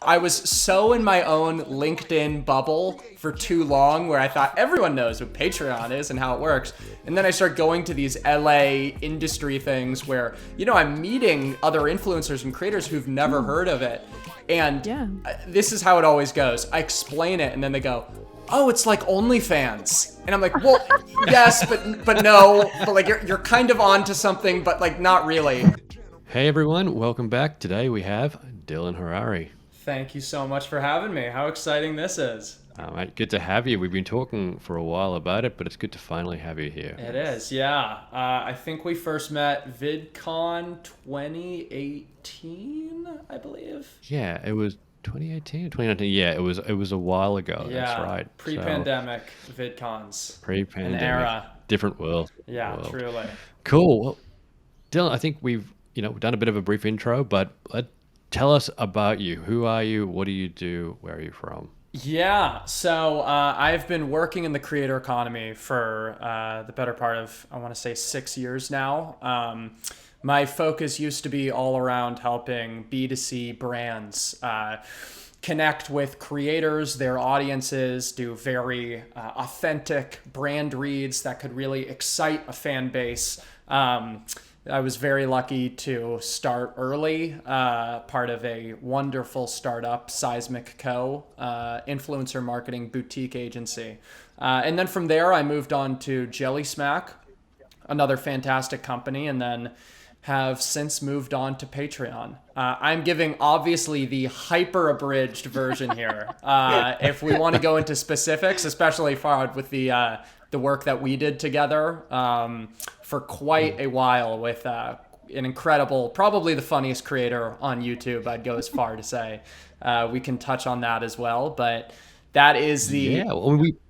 I was so in my own LinkedIn bubble for too long where I thought everyone knows what Patreon is and how it works. And then I start going to these LA industry things where, I'm meeting other influencers and creators who've never heard of it. And this is how it always goes. I explain it and then they go, oh, it's like OnlyFans. And I'm like, well, yes, but no, but like you're kind of onto something, but like not really. Hey everyone, welcome back. Today we have Dylan Harari. Thank you so much for having me. How exciting this is. Mate, good to have you. We've been talking for a while about it, but it's good to finally have you here. It is, yeah. I think we first met VidCon 2018, I believe. Yeah, it was 2018 or 2019. Yeah, it was a while ago. Yeah, that's right. Pre-pandemic VidCons. Pre-pandemic. An era. Different world. Yeah, truly. Cool. Well, Dylan, I think we've done a bit of a brief intro, but tell us about you. Who are you? What do you do? Where are you from? Yeah, so I've been working in the creator economy for the better part of, I want to say, 6 years now. My focus used to be all around helping B2C brands connect with creators, their audiences, do very authentic brand reads that could really excite a fan base. I was very lucky to start early, part of a wonderful startup, Seismic Co., influencer marketing boutique agency. And then from there, I moved on to Jelly Smack, another fantastic company, and then have since moved on to Patreon. I'm giving obviously the hyper abridged version here. If we want to go into specifics, especially Farhad with the work that we did together for quite a while with an incredible, probably the funniest creator on YouTube, I'd go as far to say. We can touch on that as well, but that is the...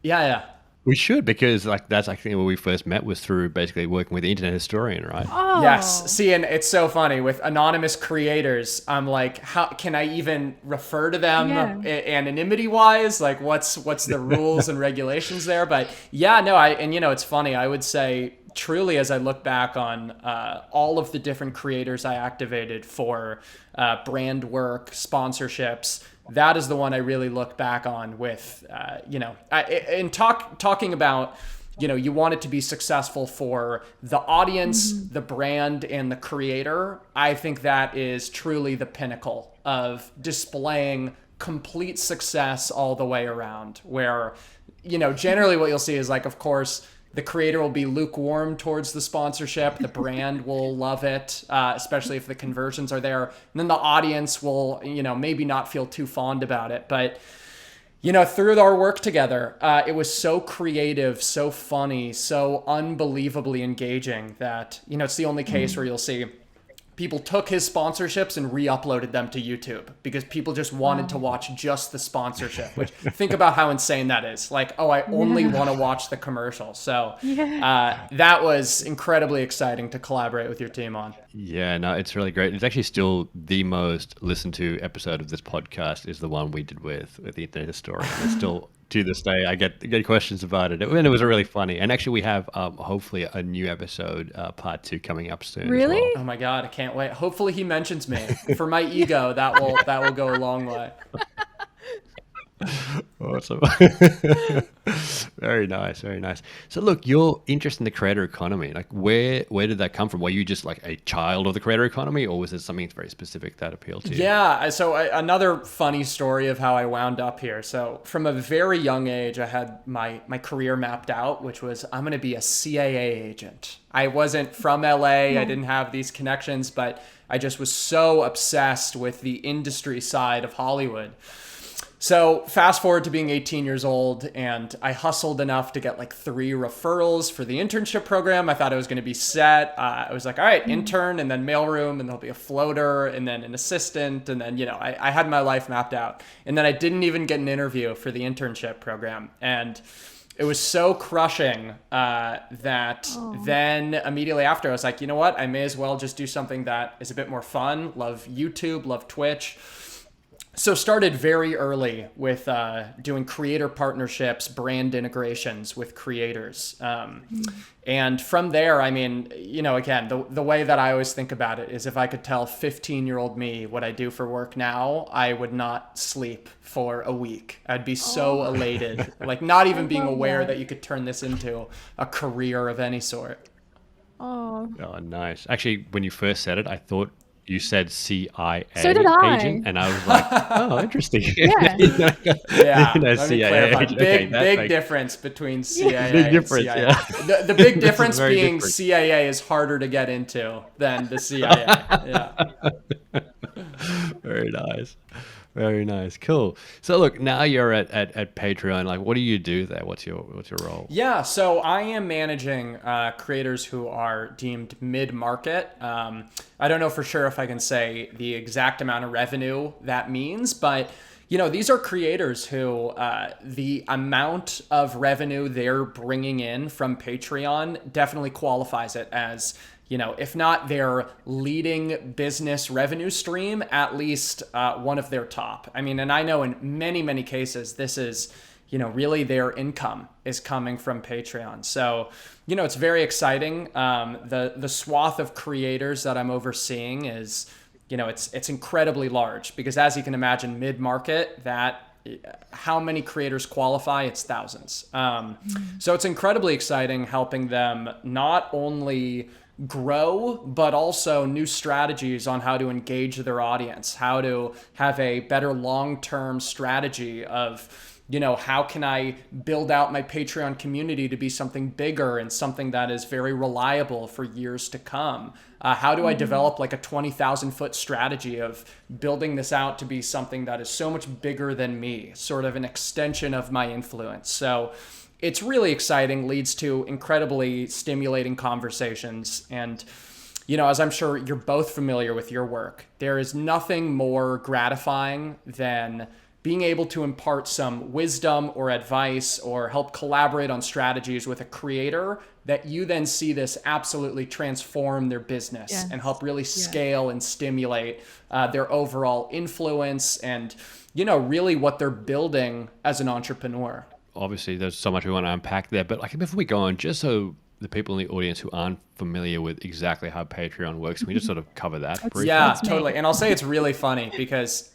Yeah. We should, because that's actually where we first met, was through basically working with the Internet Historian, right? Oh. Yes. See, and it's so funny with anonymous creators. I'm like, how can I even refer to them anonymity-wise? Like, what's the rules and regulations there? But yeah, no, it's funny. I would say truly, as I look back on all of the different creators I activated for brand work, sponsorships, that is the one I really look back on with, talking about, you want it to be successful for the audience, the brand, and the creator. I think that is truly the pinnacle of displaying complete success all the way around, where, generally what you'll see is, like, of course, the creator will be lukewarm towards the sponsorship. The brand will love it, especially if the conversions are there. And then the audience will, maybe not feel too fond about it. But, through our work together, it was so creative, so funny, so unbelievably engaging that, it's the only case where you'll see people took his sponsorships and re-uploaded them to YouTube because people just wanted to watch just the sponsorship, which think about how insane that is. Like, oh, I only want to watch the commercial. So that was incredibly exciting to collaborate with your team on. Yeah, no, it's really great. It's actually still the most listened to episode of this podcast is the one we did with the Internet Historian. It's still... to this day, I get questions about it, and it was really funny. And actually, we have hopefully a new episode, part 2, coming up soon. Really? As well. Oh my God, I can't wait. Hopefully, he mentions me. For my ego, that will go a long way. Awesome. Very nice, very nice. So look, your interest in the creator economy, like where did that come from? Were you just like a child of the creator economy, or was it something very specific that appealed to you? Yeah, so another funny story of how I wound up here. So from a very young age, I had my career mapped out, which was I'm going to be a CIA agent. I wasn't from LA, I didn't have these connections, but I just was so obsessed with the industry side of Hollywood. So fast forward to being 18 years old, and I hustled enough to get like 3 referrals for the internship program. I thought I was going to be set. I was like, all right, intern, and then mailroom, and there'll be a floater, and then an assistant, and then, I had my life mapped out. And then I didn't even get an interview for the internship program. And it was so crushing that then immediately after, I was like, you know what? I may as well just do something that is a bit more fun. Love YouTube, love Twitch. So started very early with doing creator partnerships, brand integrations with creators. And from there, I mean, again, the way that I always think about it is if I could tell 15-year-old me what I do for work now, I would not sleep for a week. I'd be so Oh, elated, like not I even being love aware that. that you could turn this into a career of any sort. Oh, Oh, nice. Actually, when you first said it, I thought you said so did CIA agent, I. and I was like, oh, interesting. Yeah. Yeah, let me CIA clarify. agent. Okay, Big, that big makes difference between Yeah. big CIA and difference. CIA. Yeah, The big this is difference very being different. CIA is harder to get into than the CIA. Yeah. Very nice. Very nice. Cool. So look, now you're at Patreon. Like, what do you do there? What's your role? Yeah, so I am managing creators who are deemed mid-market. I don't know for sure if I can say the exact amount of revenue that means, but these are creators who the amount of revenue they're bringing in from Patreon definitely qualifies it as, if not their leading business revenue stream, at least one of their top. I mean, and I know in many, many cases, this is really their income is coming from Patreon. So, it's very exciting. The swath of creators that I'm overseeing is, it's incredibly large because as you can imagine, mid market that. How many creators qualify? It's thousands. So it's incredibly exciting helping them not only grow, but also new strategies on how to engage their audience, how to have a better long-term strategy of how can I build out my Patreon community to be something bigger and something that is very reliable for years to come? How do I develop like a 20,000 foot strategy of building this out to be something that is so much bigger than me, sort of an extension of my influence? So it's really exciting, leads to incredibly stimulating conversations. And as I'm sure you're both familiar with your work, there is nothing more gratifying than being able to impart some wisdom or advice or help collaborate on strategies with a creator that you then see this absolutely transform their business and help Yes. really Yeah. scale and stimulate their overall influence and, really what they're building as an entrepreneur. Obviously, there's so much we want to unpack there, but like before we go on, just so the people in the audience who aren't familiar with exactly how Patreon works, can we just sort of cover that That's briefly? Yeah, that's totally. me. And I'll say it's really funny because,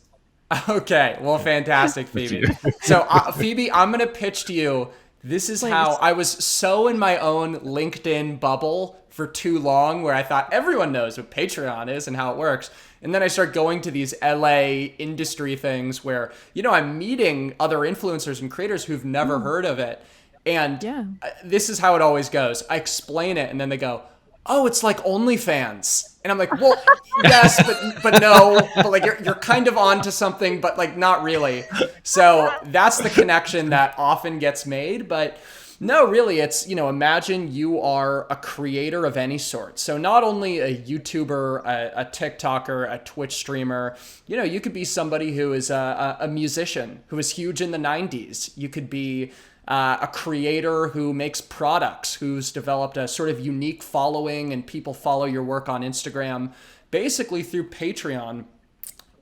okay, well, fantastic, That's Phoebe. you. So, Phoebe, I'm going to pitch to you. This is how Please. I was so in my own LinkedIn bubble for too long where I thought everyone knows what Patreon is and how it works. And then I start going to these LA industry things where, I'm meeting other influencers and creators who've never Mm. heard of it. And Yeah. this is how it always goes. I explain it and then they go, "Oh, it's like OnlyFans." And I'm like, "Well, yes, but no, but like you're kind of onto something, but like not really." So that's the connection that often gets made, but no, really, it's, imagine you are a creator of any sort. So not only a YouTuber, a TikToker, a Twitch streamer, you could be somebody who is a musician who was huge in the 90s. You could be a creator who makes products, who's developed a sort of unique following and people follow your work on Instagram. Basically, through Patreon,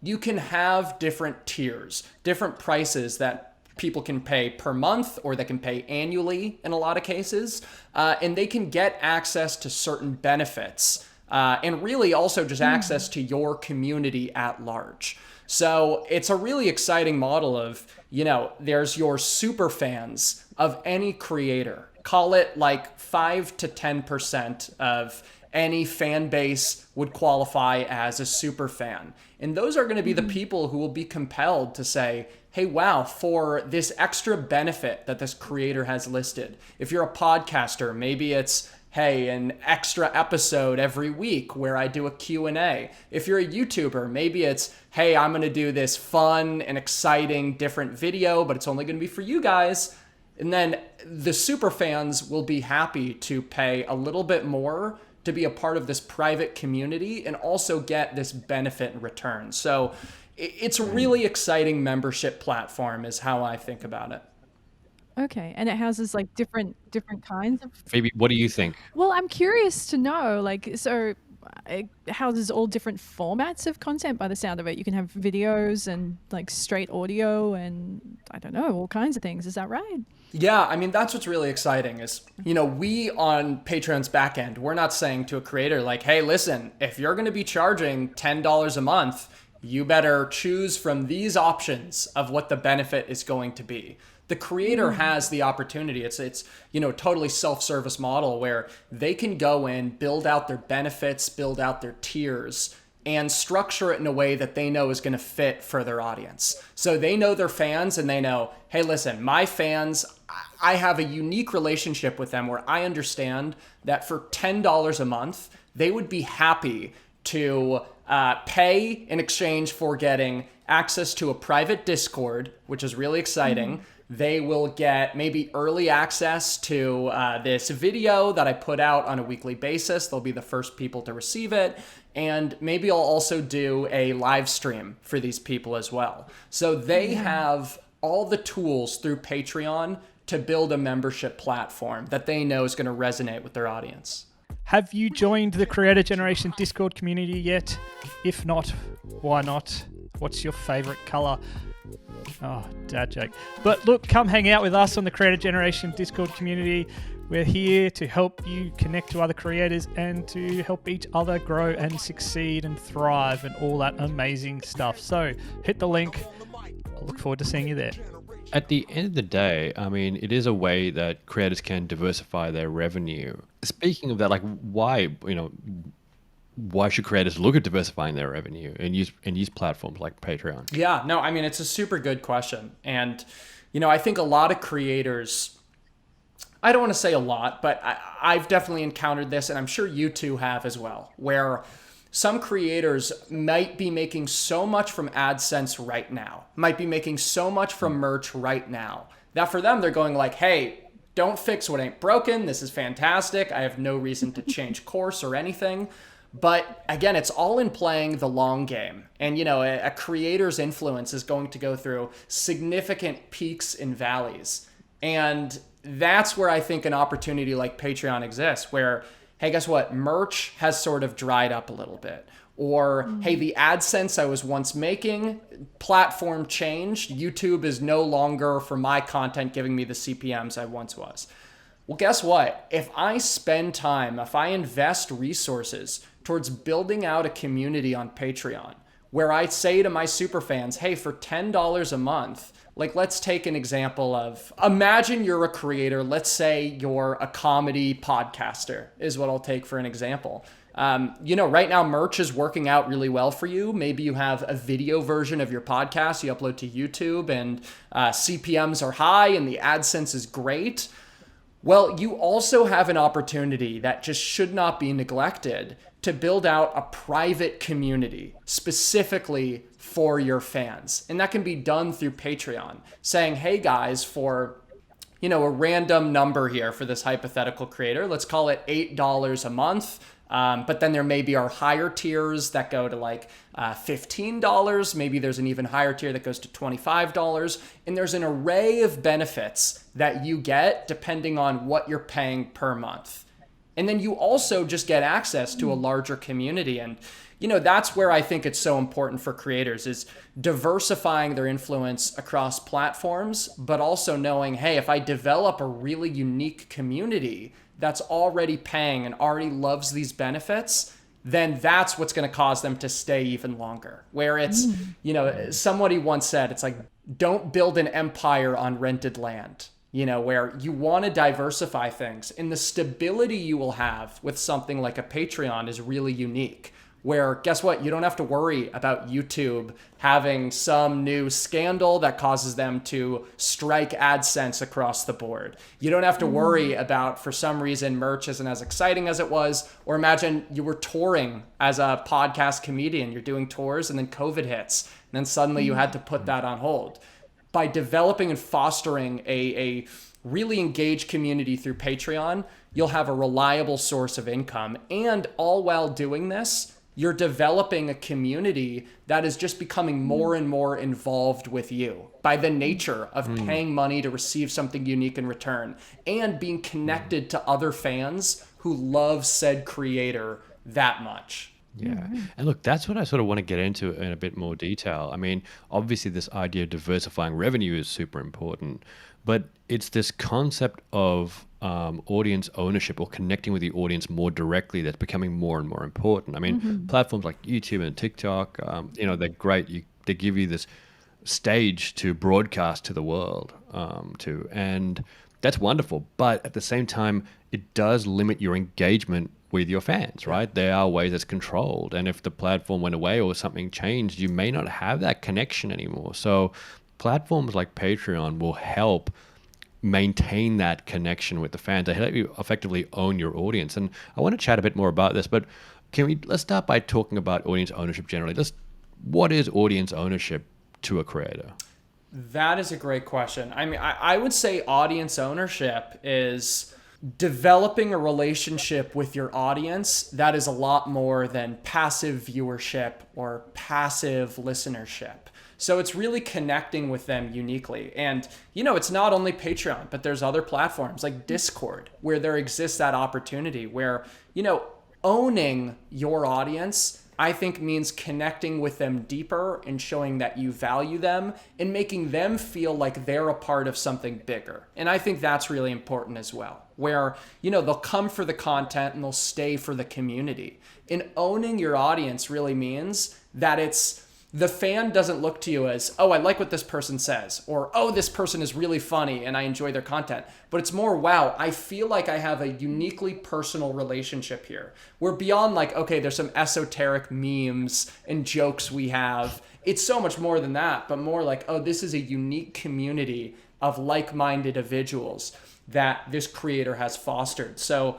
you can have different tiers, different prices that people can pay per month or they can pay annually in a lot of cases. And they can get access to certain benefits and really also just access to your community at large. So it's a really exciting model of, there's your super fans of any creator. Call it like 5 to 10% of any fan base would qualify as a super fan. And those are going to be the people who will be compelled to say, hey, wow, for this extra benefit that this creator has listed. If you're a podcaster, maybe it's, hey, an extra episode every week where I do a Q&A. If you're a YouTuber, maybe it's, hey, I'm going to do this fun and exciting different video, but it's only going to be for you guys. And then the super fans will be happy to pay a little bit more to be a part of this private community and also get this benefit in return. So it's a really exciting membership platform is how I think about it. Okay. And it houses like different kinds of. Phoebe, what do you think? Well, I'm curious to know, like, so it houses all different formats of content by the sound of it. You can have videos and like straight audio and I don't know, all kinds of things. Is that right? Yeah, I mean, that's what's really exciting is, we on Patreon's back end, we're not saying to a creator like, hey, listen, if you're going to be charging $10 a month, you better choose from these options of what the benefit is going to be. The creator has the opportunity. It's totally self-service model where they can go in, build out their benefits, build out their tiers, and structure it in a way that they know is going to fit for their audience. So they know their fans and they know, hey, listen, my fans, I have a unique relationship with them where I understand that for $10 a month, they would be happy to pay in exchange for getting access to a private Discord, which is really exciting. They will get maybe early access to this video that I put out on a weekly basis. They'll be the first people to receive it. And maybe I'll also do a live stream for these people as well. So they have all the tools through Patreon to build a membership platform that they know is going to resonate with their audience. Have you joined the Creator Generation Discord community yet? If not, why not? What's your favorite color? Oh, dad joke. But look, come hang out with us on the Creator Generation Discord community. We're here to help you connect to other creators and to help each other grow and succeed and thrive and all that amazing stuff. So hit the link. I look forward to seeing you there. At the end of the day, I mean, it is a way that creators can diversify their revenue. Speaking of that, like why should creators look at diversifying their revenue and use platforms like Patreon? Yeah, no, I mean, it's a super good question. And, I think a lot of creators, I don't want to say a lot, but I've definitely encountered this, and I'm sure you two have as well, where some creators might be making so much from AdSense right now, might be making so much from merch right now, that for them, they're going like, hey, don't fix what ain't broken. This is fantastic. I have no reason to change course or anything. But again, it's all in playing the long game. And, a creator's influence is going to go through significant peaks and valleys. And that's where I think an opportunity like Patreon exists, where, hey, guess what? Merch has sort of dried up a little bit. Or, hey, the AdSense I was once making, platform changed. YouTube is no longer, for my content, giving me the CPMs I once was. Well, guess what? If I spend time, if I invest resources towards building out a community on Patreon, where I say to my superfans, hey, for $10 a month, like let's take an example of, imagine you're a creator, let's say you're a comedy podcaster is what I'll take for an example. Right now merch is working out really well for you. Maybe you have a video version of your podcast you upload to YouTube and CPMs are high and the AdSense is great. Well, you also have an opportunity that just should not be neglected to build out a private community specifically for your fans. And that can be done through Patreon, saying, hey guys, for a random number here for this hypothetical creator, let's call it $8 a month. But then there may be our higher tiers that go to like $15. Maybe there's an even higher tier that goes to $25. And there's an array of benefits that you get depending on what you're paying per month. And then you also just get access to a larger community. And, that's where I think it's so important for creators is diversifying their influence across platforms, but also knowing, hey, if I develop a really unique community that's already paying and already loves these benefits, then that's what's going to cause them to stay even longer. Where it's, somebody once said, it's like, don't build an empire on rented land, where you want to diversify things. And the stability you will have with something like a Patreon is really unique. Where, guess what? You don't have to worry about YouTube having some new scandal that causes them to strike AdSense across the board. You don't have to worry about, for some reason, merch isn't as exciting as it was. Or imagine you were touring as a podcast comedian. You're doing tours and then COVID hits. And then suddenly you had to put that on hold. By developing and fostering a really engaged community through Patreon, you'll have a reliable source of income. And all while doing this, you're developing a community that is just becoming more and more involved with you by the nature of paying money to receive something unique in return and being connected to other fans who love said creator that much. Yeah. And look, that's what I sort of want to get into in a bit more detail. I mean, obviously, this idea of diversifying revenue is super important, but it's this concept of audience ownership or connecting with the audience more directly that's becoming more and more important. I mean, platforms like YouTube and TikTok, they're great. They give you this stage to broadcast to the world, and that's wonderful. But at the same time, it does limit your engagement with your fans, right? There are ways it's controlled. And if the platform went away or something changed, you may not have that connection anymore. So platforms like Patreon will help maintain that connection with the fans. They help you effectively own your audience. And I want to chat a bit more about this, but let's start by talking about audience ownership generally. What is audience ownership to a creator? That is a great question. I mean, I would say audience ownership is developing a relationship with your audience that is a lot more than passive viewership or passive listenership. So it's really connecting with them uniquely. And, it's not only Patreon, but there's other platforms like Discord where there exists that opportunity where, owning your audience, I think, means connecting with them deeper and showing that you value them and making them feel like they're a part of something bigger. And I think that's really important as well, where, they'll come for the content and they'll stay for the community. And owning your audience really means that the fan doesn't look to you as, oh, I like what this person says, or, oh, this person is really funny and I enjoy their content. But it's more, wow, I feel like I have a uniquely personal relationship here. We're beyond like, okay, there's some esoteric memes and jokes we have. It's so much more than that, but more like, oh, this is a unique community of like-minded individuals that this creator has fostered. So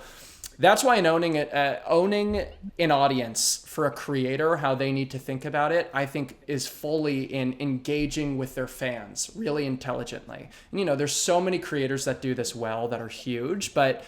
that's why in owning an audience for a creator, how they need to think about it, I think is fully in engaging with their fans really intelligently. And, there's so many creators that do this well that are huge, but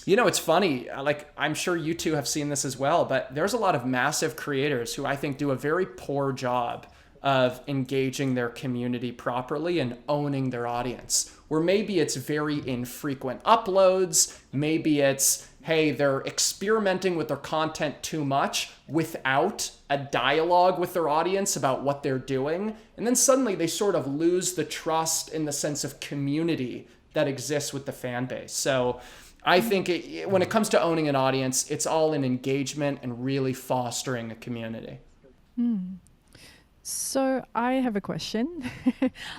it's funny, like I'm sure you two have seen this as well, but there's a lot of massive creators who I think do a very poor job of engaging their community properly and owning their audience, where maybe it's very infrequent uploads, maybe it's, hey, they're experimenting with their content too much without a dialogue with their audience about what they're doing. And then suddenly they sort of lose the trust in the sense of community that exists with the fan base. So I think when it comes to owning an audience, it's all in engagement and really fostering a community. So I have a question.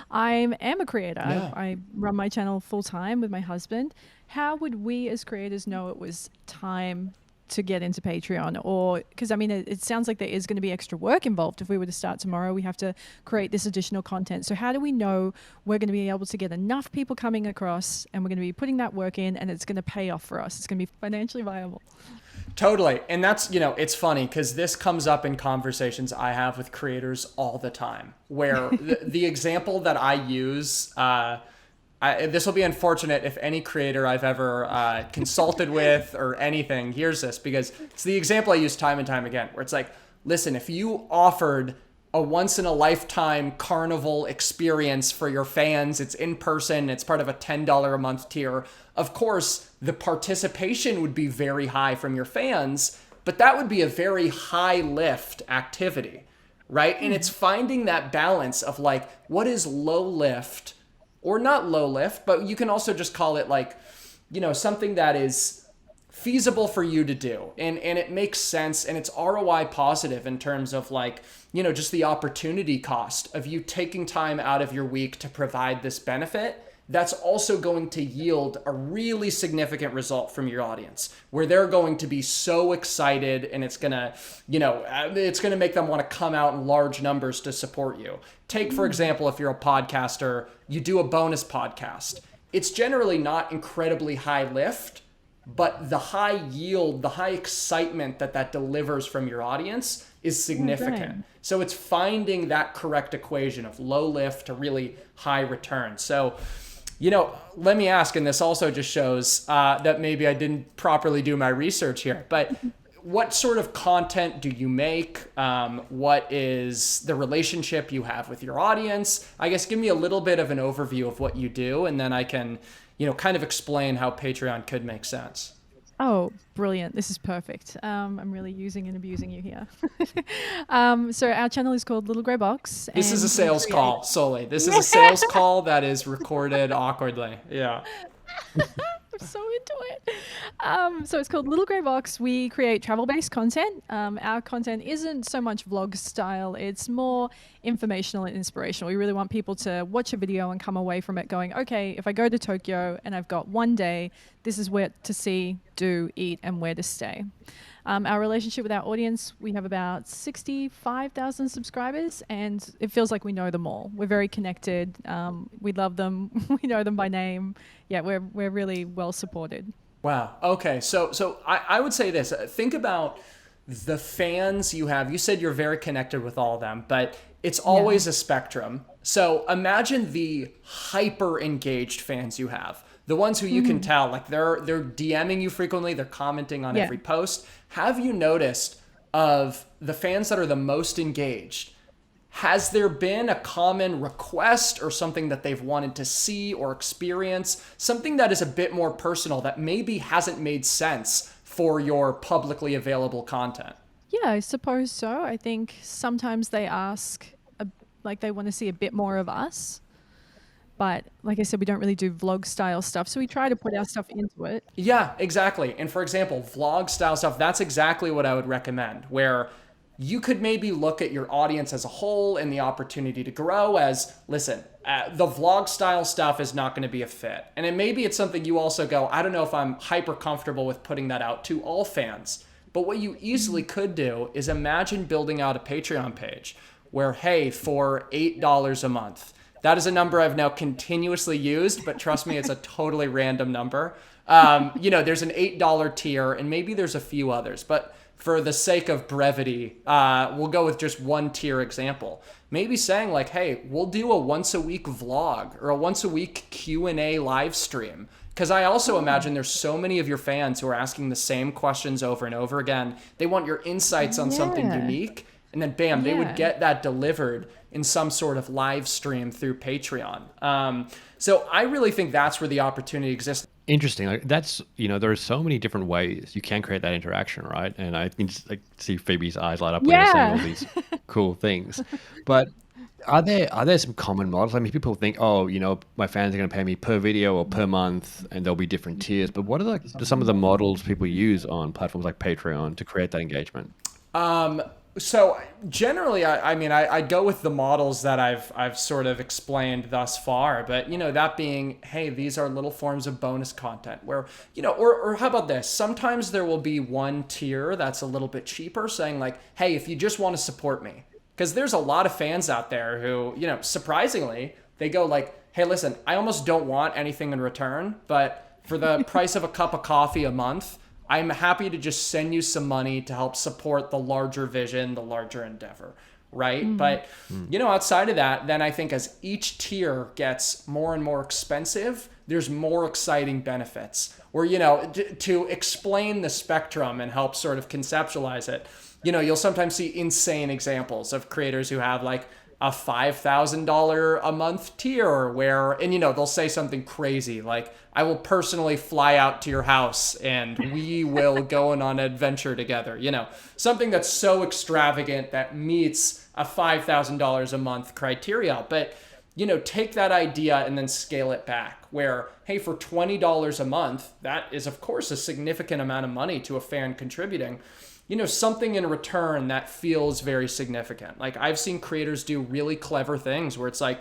I am a creator. Yeah. I run my channel full time with my husband. How would we as creators know it was time to get into Patreon? Or because it sounds like there is going to be extra work involved. If we were to start tomorrow, we have to create this additional content. So how do we know we're going to be able to get enough people coming across and we're going to be putting that work in and it's going to pay off for us? It's going to be financially viable. Totally. And that's, it's funny because this comes up in conversations I have with creators all the time, where the example that I use, this will be unfortunate if any creator I've ever consulted with or anything hears this, because it's the example I use time and time again, where it's like, listen, if you offered a once in a lifetime carnival experience for your fans, it's in person, it's part of a $10 a month tier. Of course, the participation would be very high from your fans, but that would be a very high lift activity, right? And it's finding that balance of like, what is low lift or not low lift, but you can also just call it like, something that is feasible for you to do. And it makes sense and it's ROI positive in terms of like, just the opportunity cost of you taking time out of your week to provide this benefit. That's also going to yield a really significant result from your audience, where they're going to be so excited and it's going to make them want to come out in large numbers to support you. Take, for example, if you're a podcaster, you do a bonus podcast. It's generally not incredibly high lift, but the high yield, the high excitement that delivers from your audience is significant. Okay. So it's finding that correct equation of low lift to really high return. So, let me ask, and this also just shows that maybe I didn't properly do my research here, but what sort of content do you make? What is the relationship you have with your audience? I guess give me a little bit of an overview of what you do, and then I can, kind of explain how Patreon could make sense. Oh, brilliant. This is perfect. I'm really using and abusing you here. So our channel is called Little Grey Box. This is a and we sales create- call solely. This is a sales call that is recorded awkwardly. Yeah. I'm so into it. So it's called Little Grey Box. We create travel-based content. Our content isn't so much vlog style. It's more informational and inspirational. We really want people to watch a video and come away from it going, okay, if I go to Tokyo and I've got one day, this is where to see, do, eat, and where to stay. Our relationship with our audience, we have about 65,000 subscribers, and it feels like we know them all. We're very connected. We love them. We know them by name. Yeah, we're really well supported. Wow. Okay. So I would say this. Think about the fans you have. You said you're very connected with all of them, but it's always a spectrum. So imagine the hyper engaged fans you have. The ones who you can tell, like they're DMing you frequently, they're commenting on every post. Have you noticed of the fans that are the most engaged? Has there been a common request or something that they've wanted to see or experience? Something that is a bit more personal that maybe hasn't made sense for your publicly available content? Yeah, I suppose so. I think sometimes they ask, like they want to see a bit more of us. But like I said, we don't really do vlog style stuff. So we try to put our stuff into it. Yeah, exactly. And for example, vlog style stuff, that's exactly what I would recommend, where you could maybe look at your audience as a whole and the opportunity to grow as, listen, the vlog style stuff is not going to be a fit. And then maybe it's something you also go, I don't know if I'm hyper comfortable with putting that out to all fans. But what you easily could do is imagine building out a Patreon page where, hey, for $8 a month, that is a number I've now continuously used, but trust me, it's a totally random number. There's an $8 tier, and maybe there's a few others, but for the sake of brevity, we'll go with just one tier example. Maybe saying like, hey, we'll do a once a week vlog or a once a week Q&A live stream. Because I also imagine there's so many of your fans who are asking the same questions over and over again. They want your insights on something unique. And then bam, they would get that delivered in some sort of live stream through Patreon. So I really think that's where the opportunity exists. Interesting. Like that's, there are so many different ways you can create that interaction, right? And I can just see Phoebe's eyes light up when you're saying all these cool things. But are there some common models? I mean, people think, my fans are going to pay me per video or per month, and there'll be different tiers. But what are some of the models people use on platforms like Patreon to create that engagement? So generally, I go with the models that I've sort of explained thus far, but that being, hey, these are little forms of bonus content where, or how about this? Sometimes there will be one tier that's a little bit cheaper saying like, hey, if you just want to support me, because there's a lot of fans out there who, surprisingly, they go like, hey, listen, I almost don't want anything in return, but for the price of a cup of coffee a month, I'm happy to just send you some money to help support the larger vision, the larger endeavor, right? But, outside of that, then I think as each tier gets more and more expensive, there's more exciting benefits. Or, to explain the spectrum and help sort of conceptualize it, you'll sometimes see insane examples of creators who have like a $5,000 a month tier where, and they'll say something crazy like, I will personally fly out to your house and we will go on an adventure together. Something that's so extravagant that meets a $5,000 a month criteria. But, take that idea and then scale it back where, hey, for $20 a month, that is of course a significant amount of money to a fan contributing. Something in return that feels very significant. Like I've seen creators do really clever things where it's like,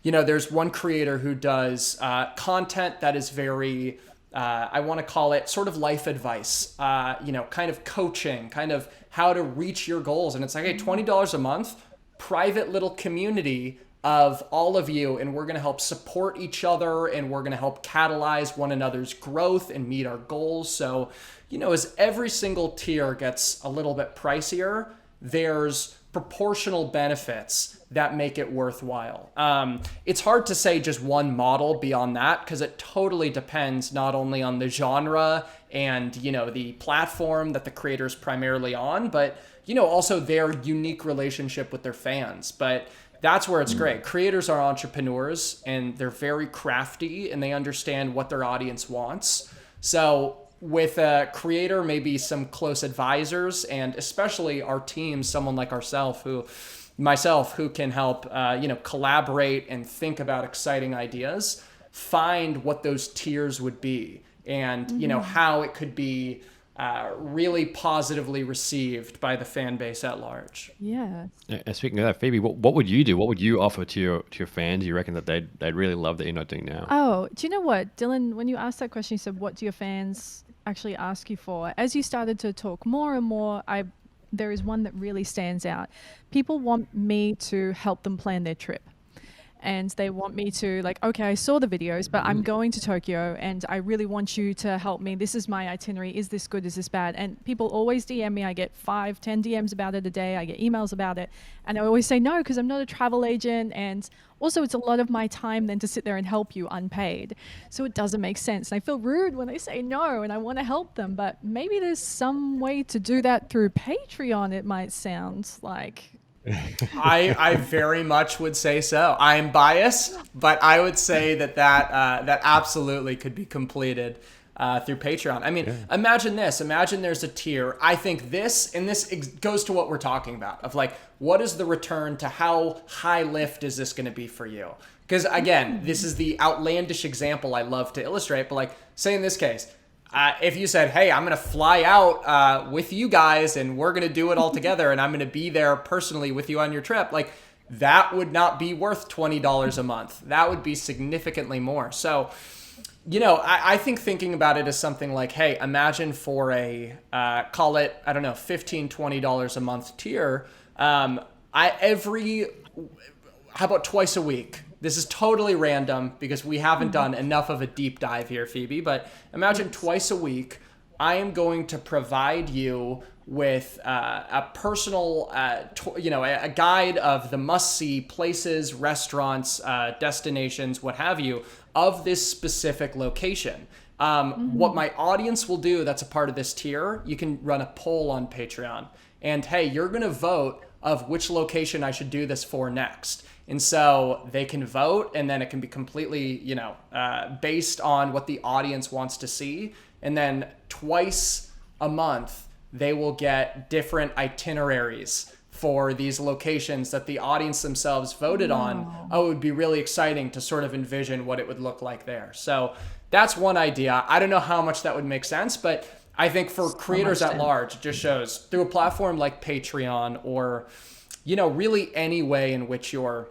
there's one creator who does content that is very, I want to call it sort of life advice, kind of coaching, kind of how to reach your goals. And it's like, hey, $20 a month, private little community of all of you, and we're going to help support each other, and we're going to help catalyze one another's growth and meet our goals. So, as every single tier gets a little bit pricier, there's proportional benefits that make it worthwhile. It's hard to say just one model beyond that because it totally depends not only on the genre and, the platform that the creator's primarily on, but, also their unique relationship with their fans. But that's where it's great. Creators are entrepreneurs and they're very crafty and they understand what their audience wants. So with a creator, maybe some close advisors, and especially our team, someone like myself, who can help, collaborate and think about exciting ideas, find what those tiers would be, and, how it could be really positively received by the fan base at large. Yeah. And speaking of that, Phoebe, what would you do? What would you offer to your fans? You reckon that they'd really love that you're not doing now? Oh, do you know what, Dylan? When you asked that question, you said, "What do your fans actually ask you for?" As you started to talk more and more, there is one that really stands out. People want me to help them plan their trip. And they want me to, like, okay, I saw the videos, but I'm going to Tokyo and I really want you to help me. This is my itinerary. Is this good? Is this bad? And people always DM me. I get 5-10 DMs about it a day. I get emails about it. And I always say no, because I'm not a travel agent. And also it's a lot of my time then to sit there and help you unpaid. So it doesn't make sense. And I feel rude when they say no, and I want to help them. But maybe there's some way to do that through Patreon, it might sound like. I very much would say so. I'm biased, but I would say that absolutely could be completed through Patreon. I mean, Imagine this. Imagine there's a tier. I think this goes to what we're talking about, of like, what is the return to how high lift is this going to be for you? Because again, this is the outlandish example I love to illustrate, but like, say in this case, if you said, hey, I'm going to fly out with you guys and we're going to do it all together and I'm going to be there personally with you on your trip, like, that would not be worth $20 a month. That would be significantly more. So, I think thinking about it as something like, hey, imagine for a, call it, I don't know, $15, $20 a month tier, how about twice a week? This is totally random because we haven't done enough of a deep dive here, Phoebe, but imagine twice a week, I am going to provide you with a personal, a guide of the must-see places, restaurants, destinations, what have you, of this specific location. What my audience will do that's a part of this tier, you can run a poll on Patreon. And hey, you're going to vote of which location I should do this for next. And so they can vote, and then it can be completely, based on what the audience wants to see. And then twice a month, they will get different itineraries for these locations that the audience themselves voted on. Oh, it would be really exciting to sort of envision what it would look like there. So that's one idea. I don't know how much that would make sense, but I think for creators at large, it just shows through a platform like Patreon or, really any way in which you're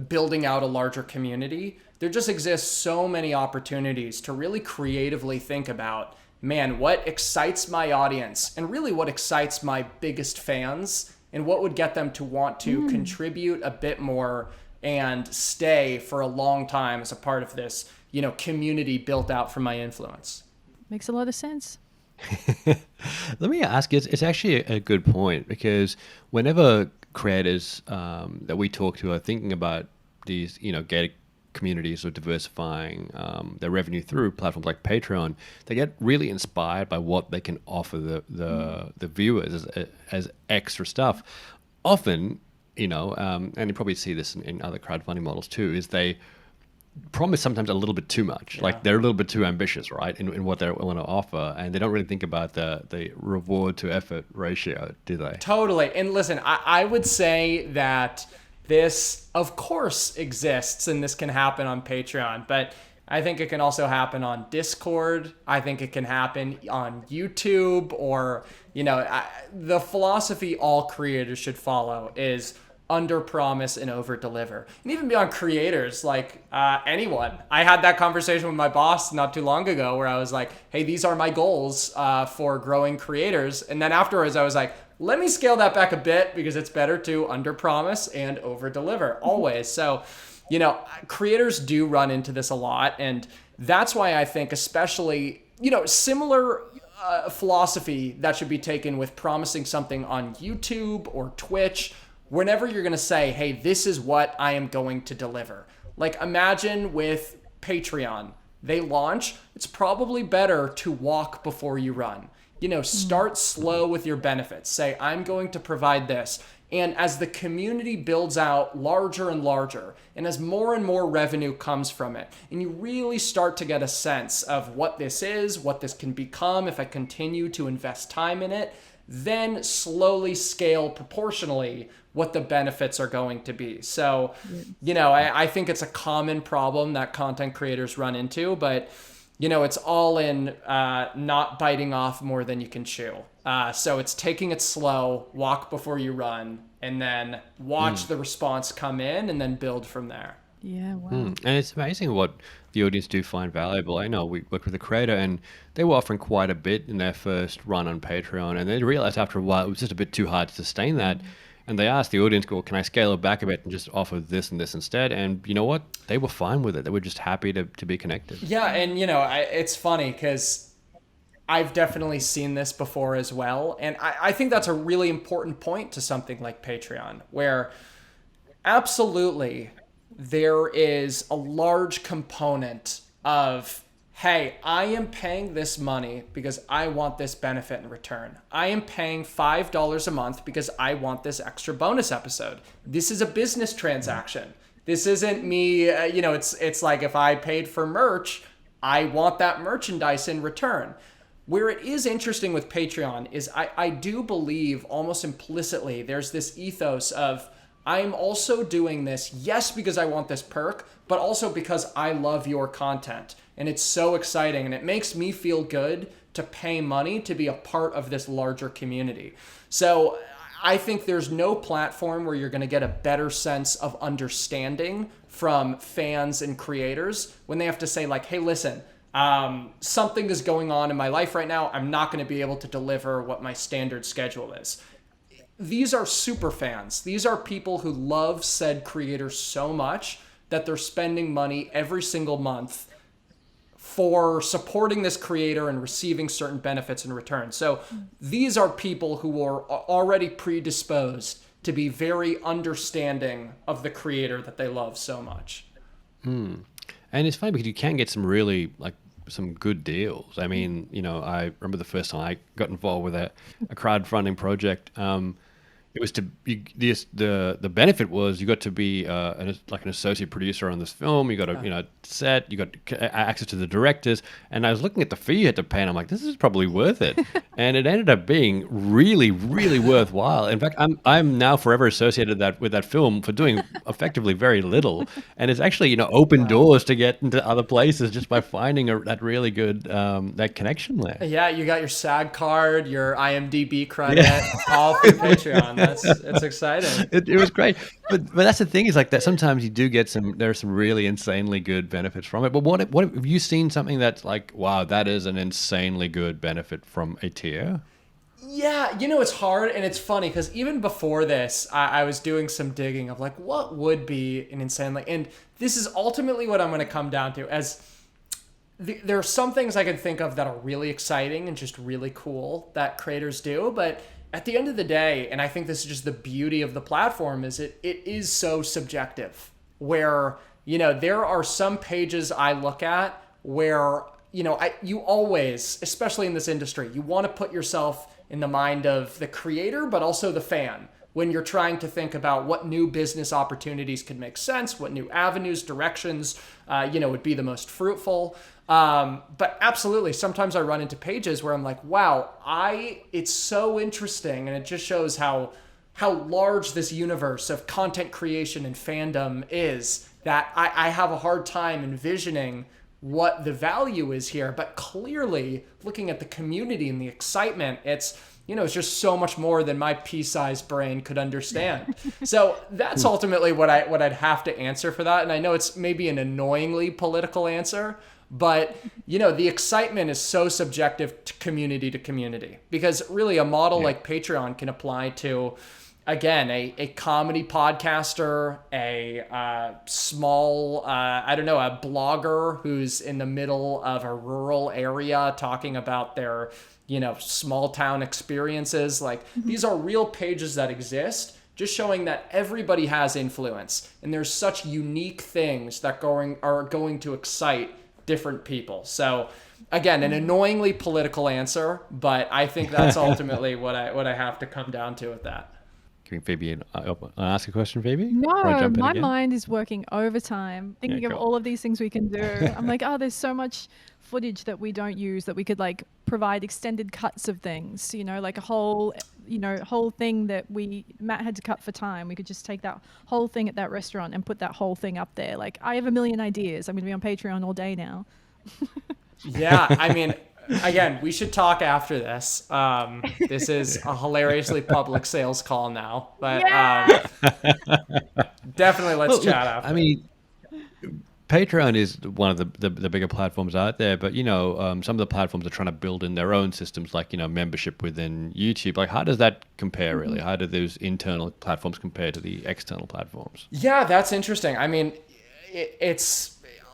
building out a larger community, there just exists so many opportunities to really creatively think about, man, what excites my audience and really what excites my biggest fans and what would get them to want to contribute a bit more and stay for a long time as a part of this, community built out from my influence. Makes a lot of sense. Let me ask you, it's actually a good point, because whenever creators that we talk to are thinking about these, gated communities or diversifying their revenue through platforms like Patreon, they get really inspired by what they can offer the viewers as extra stuff. Often, and you probably see this in other crowdfunding models too, is they promise sometimes a little bit too much. Yeah. Like they're a little bit too ambitious, right, in what they want to offer, and they don't really think about the reward to effort ratio, do they? Totally. And listen, I would say that this, of course, exists, and this can happen on Patreon, but I think it can also happen on Discord. I think it can happen on YouTube, or, the philosophy all creators should follow is under promise and over deliver. And even beyond creators, like anyone. I had that conversation with my boss not too long ago where I was like, hey, these are my goals for growing creators. And then afterwards I was like, let me scale that back a bit, because it's better to under promise and over deliver always. So, creators do run into this a lot. And that's why I think especially, similar philosophy that should be taken with promising something on YouTube or Twitch. Whenever you're going to say, hey, this is what I am going to deliver. Like, imagine with Patreon, they launch, it's probably better to walk before you run. Start slow with your benefits. Say, I'm going to provide this. And as the community builds out larger and larger, and as more and more revenue comes from it, and you really start to get a sense of what this is, what this can become if I continue to invest time in it, then slowly scale proportionally what the benefits are going to be. So, I think it's a common problem that content creators run into, but it's all in not biting off more than you can chew. So it's taking it slow, walk before you run, and then watch the response come in and then build from there. Yeah, wow. And it's amazing what the audience do find valuable. I know we worked with a creator and they were offering quite a bit in their first run on Patreon, and they realized after a while it was just a bit too hard to sustain that. And they asked the audience, well, can I scale it back a bit and just offer this and this instead? And you know what? They were fine with it. They were just happy to be connected. Yeah, and it's funny because I've definitely seen this before as well. And I think that's a really important point to something like Patreon, where absolutely there is a large component of, hey, I am paying this money because I want this benefit in return. I am paying $5 a month because I want this extra bonus episode. This is a business transaction. This isn't me, it's like if I paid for merch, I want that merchandise in return. Where it is interesting with Patreon is I do believe almost implicitly there's this ethos of, I'm also doing this, yes, because I want this perk, but also because I love your content. And it's so exciting, and it makes me feel good to pay money to be a part of this larger community. So I think there's no platform where you're going to get a better sense of understanding from fans and creators when they have to say like, hey, listen, something is going on in my life right now. I'm not going to be able to deliver what my standard schedule is. These are super fans. These are people who love said creators so much that they're spending money every single month for supporting this creator and receiving certain benefits in return. So these are people who are already predisposed to be very understanding of the creator that they love so much. And it's funny because you can get some really some good deals. I mean, I remember the first time I got involved with a crowdfunding project. It was the benefit was you got to be an associate producer on this film. You got a set. You got access to the directors. And I was looking at the fee you had to pay, and I'm like, this is probably worth it. And it ended up being really, really worthwhile. In fact, I'm now forever associated with that film for doing effectively very little. And it's actually opened doors to get into other places just by finding that really good that connection there. Yeah, you got your SAG card, your IMDb credit, all through Patreon. It's exciting. It was great, but that's the thing is that sometimes you do get there are some really insanely good benefits from it. But what have you seen something that's like, wow, that is an insanely good benefit from a tier? Yeah, it's hard, and it's funny because even before this, I was doing some digging of what would be an insanely, and this is ultimately what I'm going to come down to as. There are some things I can think of that are really exciting and just really cool that creators do, but at the end of the day, and I think this is just the beauty of the platform, is it is so subjective where, there are some pages I look at where, you always, especially in this industry, you want to put yourself in the mind of the creator, but also the fan when you're trying to think about what new business opportunities could make sense, what new avenues, directions, would be the most fruitful. But absolutely, sometimes I run into pages where I'm like, wow, it's so interesting. And it just shows how large this universe of content creation and fandom is that I have a hard time envisioning what the value is here. But clearly, looking at the community and the excitement, it's just so much more than my pea-sized brain could understand. So that's ultimately what I'd have to answer for that. And I know it's maybe an annoyingly political answer, but the excitement is so subjective to community because really a model like Patreon can apply to, again, a comedy podcaster, a small, a blogger who's in the middle of a rural area talking about their small town experiences. These are real pages that exist, just showing that everybody has influence and there's such unique things that are going to excite different people. So again, an annoyingly political answer, but I think that's ultimately what I have to come down to with that. giving Phoebe ask a question, Phoebe? No, Or I jump in my again? mind is working overtime, thinking of cool. all of these things we can do. I'm like, oh, there's so much footage that we don't use that we could like provide extended cuts of things, you know, like a whole, you know, whole thing that Matt had to cut for time. We could just take that whole thing at that restaurant and put that whole thing up there. Like, I have a million ideas. I'm going to be on Patreon all day now. Yeah, I mean, again, we should talk after this. This is a hilariously public sales call now, but definitely let's Well, look, chat after. I mean, Patreon is one of the bigger platforms out there, but some of the platforms are trying to build in their own systems, like membership within YouTube. Like, how does that compare, really? How do those internal platforms compare to the external platforms? Yeah, that's interesting. I mean,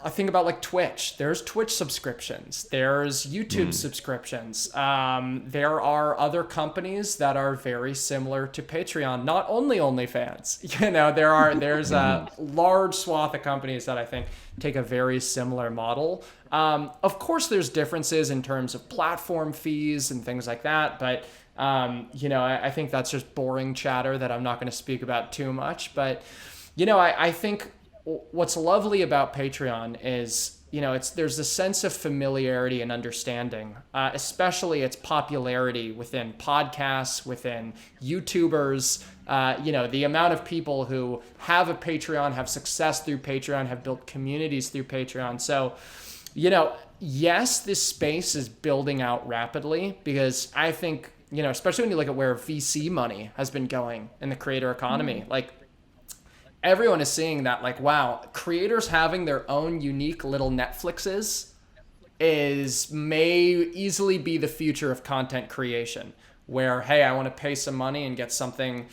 I think about like Twitch. There's Twitch subscriptions. There's YouTube subscriptions. There are other companies that are very similar to Patreon. Not only OnlyFans. There's a large swath of companies that I think take a very similar model. Of course, there's differences in terms of platform fees and things like that. But I think that's just boring chatter that I'm not going to speak about too much. But I think what's lovely about Patreon is, there's a sense of familiarity and understanding, especially its popularity within podcasts, within YouTubers, the amount of people who have a Patreon, have success through Patreon, have built communities through Patreon. So, yes, this space is building out rapidly because I think, especially when you look at where VC money has been going in the creator economy, like, everyone is seeing that, like, wow, creators having their own unique little Netflixes may easily be the future of content creation, where, hey, I want to pay some money and get something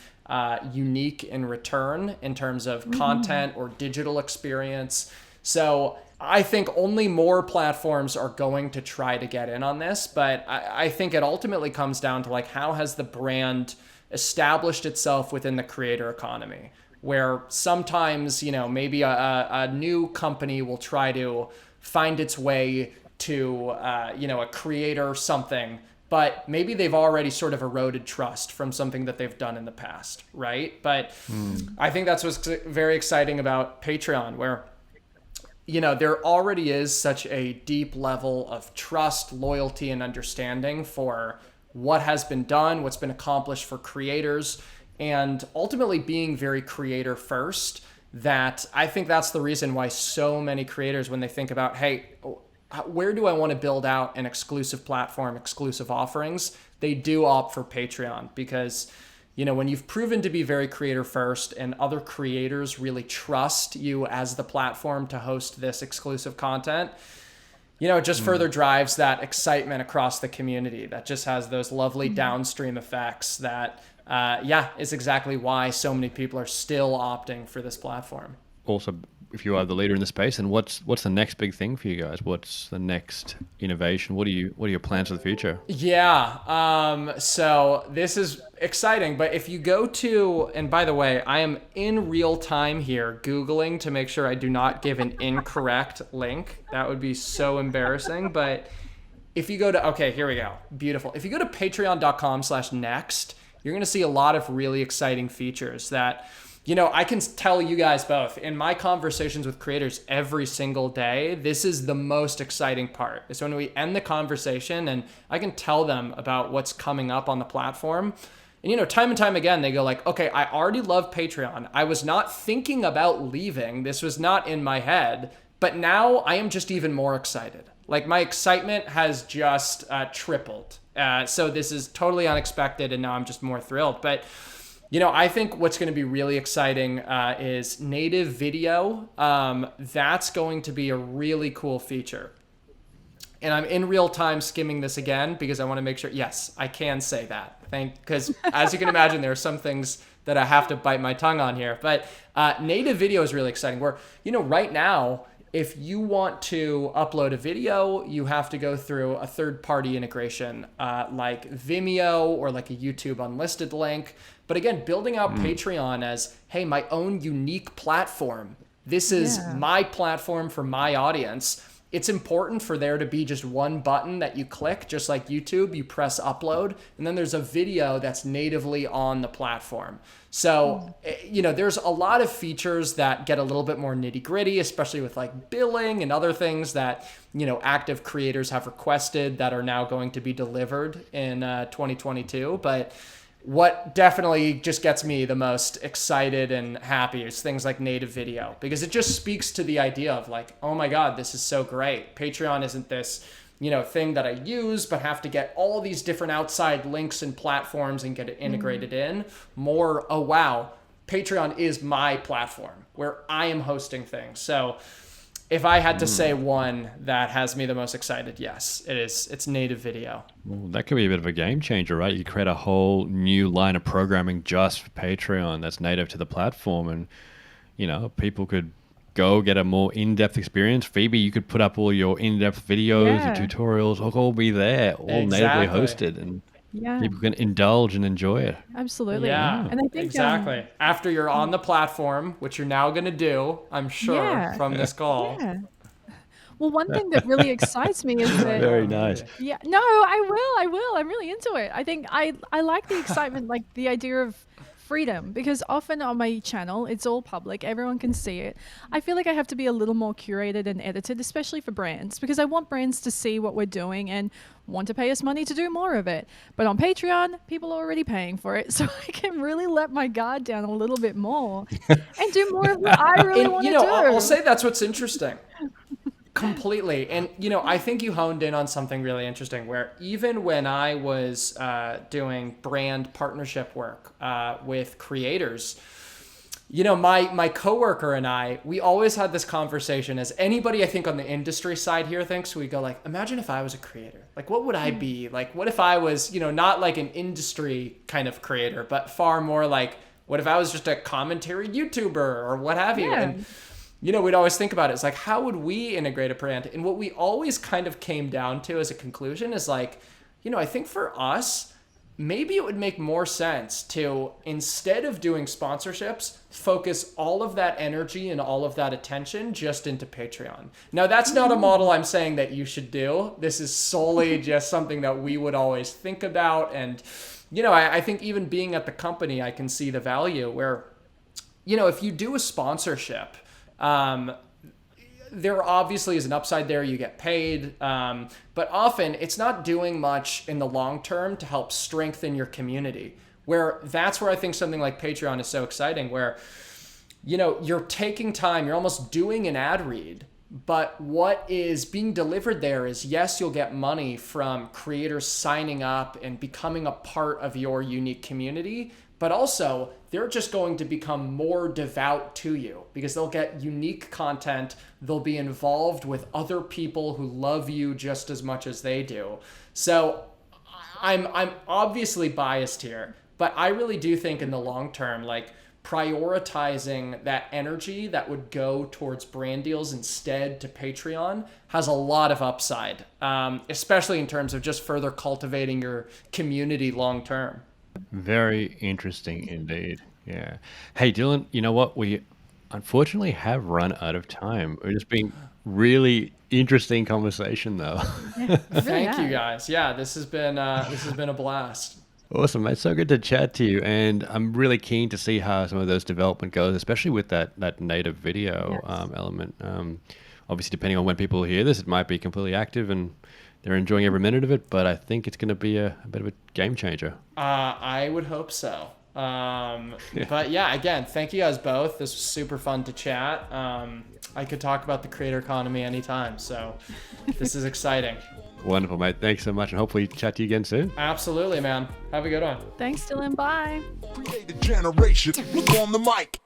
unique in return in terms of content or digital experience. So I think only more platforms are going to try to get in on this, but I think it ultimately comes down to, like, how has the brand established itself within the creator economy? Where sometimes, maybe a new company will try to find its way to, a creator something, but maybe they've already sort of eroded trust from something that they've done in the past, right? But I think that's what's very exciting about Patreon, where, there already is such a deep level of trust, loyalty, and understanding for what has been done, what's been accomplished for creators, and ultimately being very creator first, that I think that's the reason why so many creators, when they think about, hey, where do I want to build out an exclusive platform, exclusive offerings, they do opt for Patreon because, when you've proven to be very creator first and other creators really trust you as the platform to host this exclusive content, it just further drives that excitement across the community that just has those lovely downstream effects that is exactly why so many people are still opting for this platform. Also, if you are the leader in the space, and what's the next big thing for you guys? What's the next innovation? What are your plans for the future? Yeah, so this is exciting, but if you go to, and by the way, I am in real time here Googling to make sure I do not give an incorrect link. That would be so embarrassing, but if you go to, okay, here we go. Beautiful. If you go to patreon.com/next, you're going to see a lot of really exciting features that, I can tell you guys both in my conversations with creators every single day, this is the most exciting part. Is when we end the conversation and I can tell them about what's coming up on the platform. And, time and time again, they go like, okay, I already love Patreon. I was not thinking about leaving. This was not in my head, but now I am just even more excited. Like, my excitement has just tripled. So this is totally unexpected, and now I'm just more thrilled. But, I think what's going to be really exciting is native video. That's going to be a really cool feature. And I'm in real time skimming this again because I want to make sure, yes, I can say that. Because as you can imagine, there are some things that I have to bite my tongue on here. But native video is really exciting. Where, right now, if you want to upload a video, you have to go through a third-party integration like Vimeo or like a YouTube unlisted link. But again, building out Patreon as, hey, my own unique platform. This is my platform for my audience. it's important for there to be just one button that you click, just like YouTube, you press upload, and then there's a video that's natively on the platform. So, there's a lot of features that get a little bit more nitty gritty, especially with like billing and other things that, active creators have requested that are now going to be delivered in 2022. But what definitely just gets me the most excited and happy is things like native video, because it just speaks to the idea of like, oh my God, this is so great. Patreon isn't this, thing that I use, but have to get all these different outside links and platforms and get it integrated in. More, oh wow, Patreon is my platform where I am hosting things. So if I had to say one that has me the most excited, yes, it's native video. Well, that could be a bit of a game changer, right? You create a whole new line of programming just for Patreon that's native to the platform, and people could go get a more in-depth experience. Phoebe, you could put up all your in-depth videos and tutorials, all be there, all natively hosted, and people can indulge and enjoy it. Absolutely. Yeah, and I think exactly. After you're on the platform, which you're now going to do, I'm sure, from this call. Yeah. Well, one thing that really excites me is that... Very nice. Yeah, no, I will. I'm really into it. I think I like the excitement, like the idea of freedom, because often on my channel, it's all public. Everyone can see it. I feel like I have to be a little more curated and edited, especially for brands, because I want brands to see what we're doing and want to pay us money to do more of it. But on Patreon, people are already paying for it. So I can really let my guard down a little bit more and do more of what I really want to do. I'll say that's what's interesting. Completely. And, I think you honed in on something really interesting where even when I was doing brand partnership work with creators, my coworker and I, we always had this conversation, as anybody I think on the industry side here thinks. We go like, imagine if I was a creator, like what would I be? Like, what if I was, not like an industry kind of creator, but far more like, what if I was just a commentary YouTuber or what have you? And we'd always think about it. It's like, how would we integrate a brand? And what we always kind of came down to as a conclusion is like, I think for us, maybe it would make more sense to, instead of doing sponsorships, focus all of that energy and all of that attention just into Patreon. Now, that's not a model I'm saying that you should do. This is solely just something that we would always think about. And, I think even being at the company, I can see the value where, if you do a sponsorship, there obviously is an upside there. You get paid, but often it's not doing much in the long term to help strengthen your community. That's where I think something like Patreon is so exciting, where you're taking time, you're almost doing an ad read, but what is being delivered there is, yes, you'll get money from creators signing up and becoming a part of your unique community, but also they're just going to become more devout to you because they'll get unique content. They'll be involved with other people who love you just as much as they do. So I'm obviously biased here, but I really do think in the long term, like prioritizing that energy that would go towards brand deals instead to Patreon has a lot of upside, especially in terms of just further cultivating your community long term. Very interesting indeed. Yeah. Hey, Dylan, you know what? We unfortunately have run out of time. It's been really interesting conversation, though. Yeah, Thank you, guys. Yeah, this has been a blast. Awesome, mate. So good to chat to you, and I'm really keen to see how some of those development goes, especially with that native video element. Obviously, depending on when people hear this, it might be completely active and they're enjoying every minute of it, but I think it's going to be a bit of a game changer. I would hope so. But yeah, again, thank you guys both. This was super fun to chat. I could talk about the creator economy anytime, so this is exciting. Wonderful, mate. Thanks so much, and hopefully chat to you again soon. Absolutely, man. Have a good one. Thanks, Dylan. Bye. Create a generation. Look on the mic.